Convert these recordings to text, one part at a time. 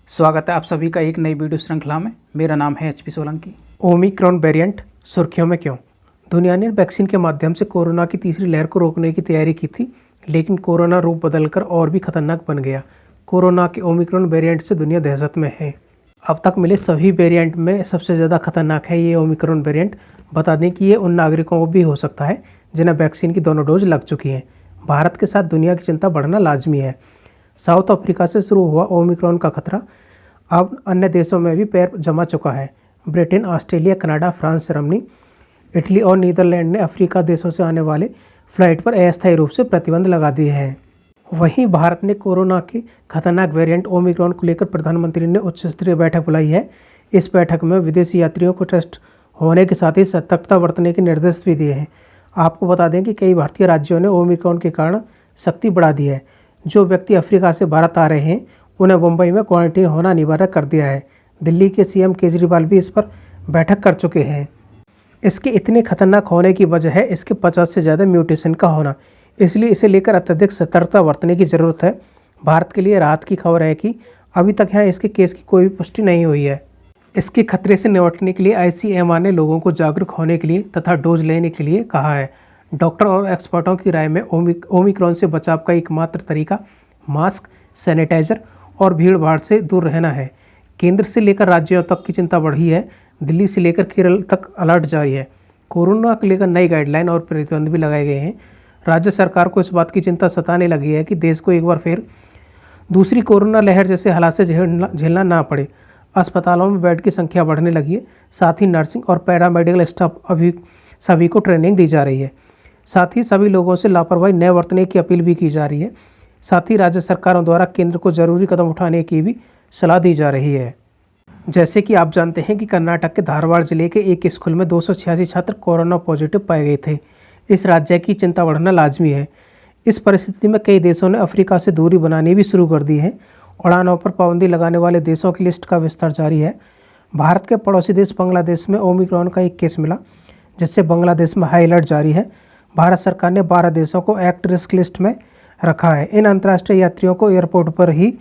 स्वागत है आप सभी का एक नई वीडियो श्रृंखला में। मेरा नाम है HP सोलंकी। ओमिक्रॉन वेरिएंट सुर्खियों में क्यों? दुनिया ने वैक्सीन के माध्यम से कोरोना की तीसरी लहर को रोकने की तैयारी की थी, लेकिन कोरोना रूप बदलकर और भी खतरनाक बन गया। कोरोना के ओमिक्रॉन वेरिएंट से दुनिया दहशत में है। अब तक मिले सभी वेरिएंट में सबसे ज़्यादा खतरनाक है ये ओमिक्रॉन वेरिएंट। बता दें कि ये उन नागरिकों को भी हो सकता है जिन्हें वैक्सीन की दोनों डोज लग चुकी हैं। भारत के साथ दुनिया की चिंता बढ़ना लाजमी है। साउथ अफ्रीका से शुरू हुआ ओमिक्रॉन का खतरा अब अन्य देशों में भी पैर जमा चुका है। Britain, Australia, Canada, France, Germany, Italy और नीदरलैंड ने अफ्रीका देशों से आने वाले फ्लाइट पर अस्थायी रूप से प्रतिबंध लगा दिए हैं। वहीं भारत ने कोरोना के खतरनाक वेरिएंट ओमिक्रॉन को लेकर प्रधानमंत्री ने उच्च स्तरीय बैठक बुलाई है। इस बैठक में विदेशी यात्रियों को टेस्ट होने के साथ ही सतर्कता बरतने के निर्देश भी दिए हैं। आपको बता दें कि कई भारतीय राज्यों ने ओमिक्रॉन के कारण सख्ती बढ़ा दी है। जो व्यक्ति अफ्रीका से भारत आ रहे हैं उन्हें मुंबई में क्वारंटीन होना अनिवार्य कर दिया है। दिल्ली के सीएम केजरीवाल भी इस पर बैठक कर चुके हैं। इसके इतने खतरनाक होने की वजह है इसके 50 से ज़्यादा म्यूटेशन का होना, इसलिए इसे लेकर अत्यधिक सतर्कता बरतने की ज़रूरत है। भारत के लिए राहत की खबर है कि अभी तक यहाँ इसके केस की कोई भी पुष्टि नहीं हुई है। इसके खतरे से निपटने के लिए ICMR ने लोगों को जागरूक होने के लिए तथा डोज लेने के लिए कहा है। डॉक्टर और एक्सपर्टों की राय में ओमिक्रॉन से बचाव का एकमात्र तरीका मास्क, सैनिटाइजर और भीड़ भाड़ से दूर रहना है। केंद्र से लेकर राज्यों तक की चिंता बढ़ी है। दिल्ली से लेकर केरल तक अलर्ट जारी है। कोरोना को लेकर नई गाइडलाइन और प्रतिबंध भी लगाए गए हैं। राज्य सरकार को इस बात की चिंता सताने लगी है कि देश को एक बार फिर दूसरी कोरोना लहर जैसे हालात से झेलना ना पड़े। अस्पतालों में बेड की संख्या बढ़ने लगी है। साथ ही नर्सिंग और पैरामेडिकल स्टाफ अभी सभी को ट्रेनिंग दी जा रही है। साथ ही सभी लोगों से लापरवाही न बरतने की अपील भी की जा रही है। साथ ही राज्य सरकारों द्वारा केंद्र को जरूरी कदम उठाने की भी सलाह दी जा रही है। जैसे कि आप जानते हैं कि कर्नाटक के धारवाड़ जिले के एक स्कूल में 286 छात्र कोरोना पॉजिटिव पाए गए थे। इस राज्य की चिंता बढ़ना लाजमी है। इस परिस्थिति में कई देशों ने अफ्रीका से दूरी बनानी भी शुरू कर दी है। उड़ानों पर पाबंदी लगाने वाले देशों की लिस्ट का विस्तार जारी है। भारत के पड़ोसी देश बांग्लादेश में ओमिक्रॉन का एक केस मिला, जिससे बांग्लादेश में हाई अलर्ट जारी है। भारत सरकार ने 12 देशों को एक्ट रिस्क लिस्ट में रखा है। इन अंतर्राष्ट्रीय यात्रियों को एयरपोर्ट पर ही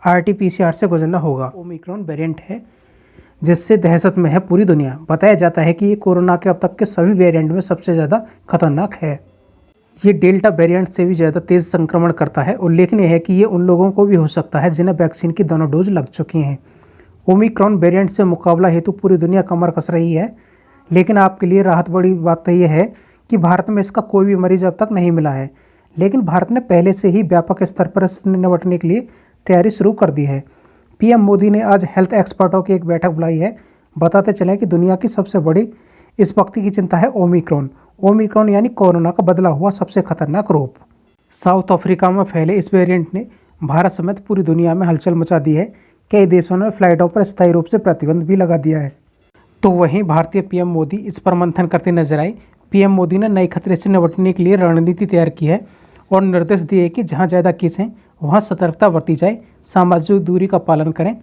RT-PCR से गुजरना होगा। ओमिक्रॉन वेरिएंट है जिससे दहशत में है पूरी दुनिया। बताया जाता है कि ये कोरोना के अब तक के सभी वेरिएंट में सबसे ज़्यादा खतरनाक है। ये डेल्टा वेरिएंट से भी ज़्यादा तेज़ संक्रमण करता है। उल्लेखनीय है कि ये उन लोगों को भी हो सकता है जिन्हें वैक्सीन की दोनों डोज लग चुकी हैं। ओमिक्रॉन वेरिएंट से मुकाबला हेतु पूरी दुनिया कमर कस रही है, लेकिन आपके लिए राहत बड़ी बात यह है कि भारत में इसका कोई भी मरीज अब तक नहीं मिला है। लेकिन भारत ने पहले से ही व्यापक स्तर पर इससे निपटने के लिए तैयारी शुरू कर दी है। PM मोदी ने आज हेल्थ एक्सपर्टों की एक बैठक बुलाई है। बताते चलें कि दुनिया की सबसे बड़ी इस वक्त की चिंता है ओमिक्रॉन यानी कोरोना का बदला हुआ सबसे खतरनाक रूप। साउथ अफ्रीका में फैले इस वेरिएंट ने भारत समेत पूरी दुनिया में हलचल मचा दी है। कई देशों ने फ्लाइटों पर स्थायी रूप से प्रतिबंध भी लगा दिया है। तो वहीं भारतीय PM मोदी इस पर मंथन करते नजर आए। PM मोदी ने नए खतरे से निपटने के लिए रणनीति तैयार की है और निर्देश दिए कि जहां ज़्यादा केस हैं वहां सतर्कता बरती जाए, सामाजिक दूरी का पालन करें।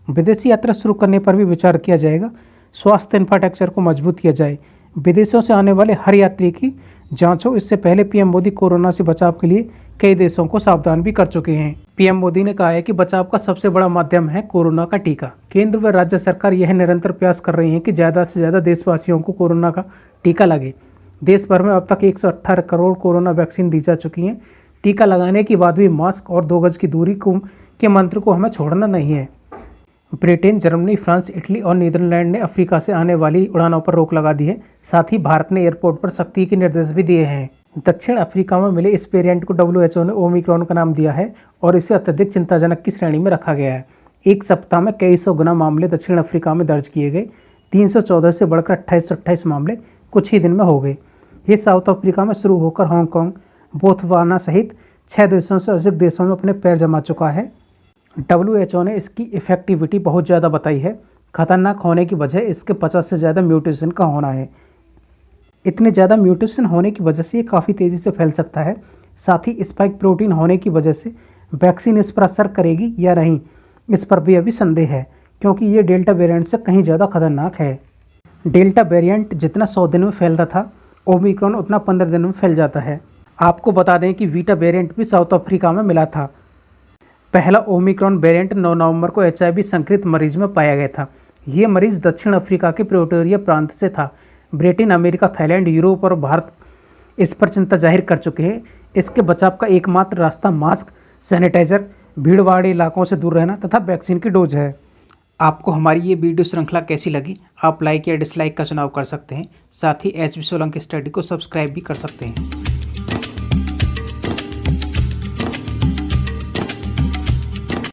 विदेशी यात्रा शुरू करने पर भी विचार किया जाएगा। स्वास्थ्य इंफ्रास्ट्रक्चर को मजबूत किया जाए। विदेशों से आने वाले हर यात्री की जांच हो। इससे पहले PM मोदी कोरोना से बचाव के लिए कई देशों को सावधान भी कर चुके हैं। PM मोदी ने कहा है कि बचाव का सबसे बड़ा माध्यम है कोरोना का टीका। केंद्र व राज्य सरकार यह निरंतर प्रयास कर रही है कि ज़्यादा से ज़्यादा देशवासियों को कोरोना का टीका लगे। देश भर में अब तक 118 करोड़ कोरोना वैक्सीन दी जा चुकी हैं। टीका लगाने के बाद भी मास्क और 2 गज की दूरी के मंत्र को हमें छोड़ना नहीं है। ब्रिटेन, जर्मनी, फ्रांस, इटली और नीदरलैंड ने अफ्रीका से आने वाली उड़ानों पर रोक लगा दी है। साथ ही भारत ने एयरपोर्ट पर सख्ती के निर्देश भी दिए हैं। दक्षिण अफ्रीका में मिले इस वेरिएंट को WHO ने ओमिक्रॉन का नाम दिया है और इसे अत्यधिक चिंताजनक की श्रेणी में रखा गया है। एक सप्ताह में कई सौ गुना मामले दक्षिण अफ्रीका में दर्ज किए गए। 314 से बढ़कर 28 मामले कुछ ही दिन में हो गए। ये साउथ अफ्रीका में शुरू होकर हांगकांग, बोत्सवाना सहित 6 देशों से अधिक देशों में अपने पैर जमा चुका है। WHO ने इसकी इफेक्टिविटी बहुत ज़्यादा बताई है। खतरनाक होने की वजह इसके 50 से ज़्यादा म्यूटेशन का होना है। इतने ज़्यादा म्यूटेशन होने की वजह से ये काफ़ी तेज़ी से फैल सकता है। साथ ही स्पाइक प्रोटीन होने की वजह से वैक्सीन इस पर असर करेगी या नहीं, इस पर भी अभी संदेह है, क्योंकि ये डेल्टा वेरिएंट से कहीं ज़्यादा खतरनाक है। डेल्टा वेरिएंट जितना 100 दिन में फैलता था, ओमिक्रॉन उतना 15 दिन में फैल जाता है। आपको बता दें कि बीटा वेरिएंट भी साउथ अफ्रीका में मिला था। पहला ओमिक्रॉन वेरिएंट 9 नवंबर को HIV संक्रमित मरीज में पाया गया था। ये मरीज दक्षिण अफ्रीका के प्रिटोरिया प्रांत से था। ब्रिटेन, अमेरिका, थाईलैंड, यूरोप और भारत इस पर चिंता जाहिर कर चुके हैं। इसके बचाव का एकमात्र रास्ता मास्क, सैनिटाइजर, भीड़ भाड़ इलाकों से दूर रहना तथा वैक्सीन की डोज है। आपको हमारी ये वीडियो श्रृंखला कैसी लगी? आप लाइक या डिसलाइक का चुनाव कर सकते हैं। साथ ही HB सोलंकी स्टडी को सब्सक्राइब भी कर सकते हैं।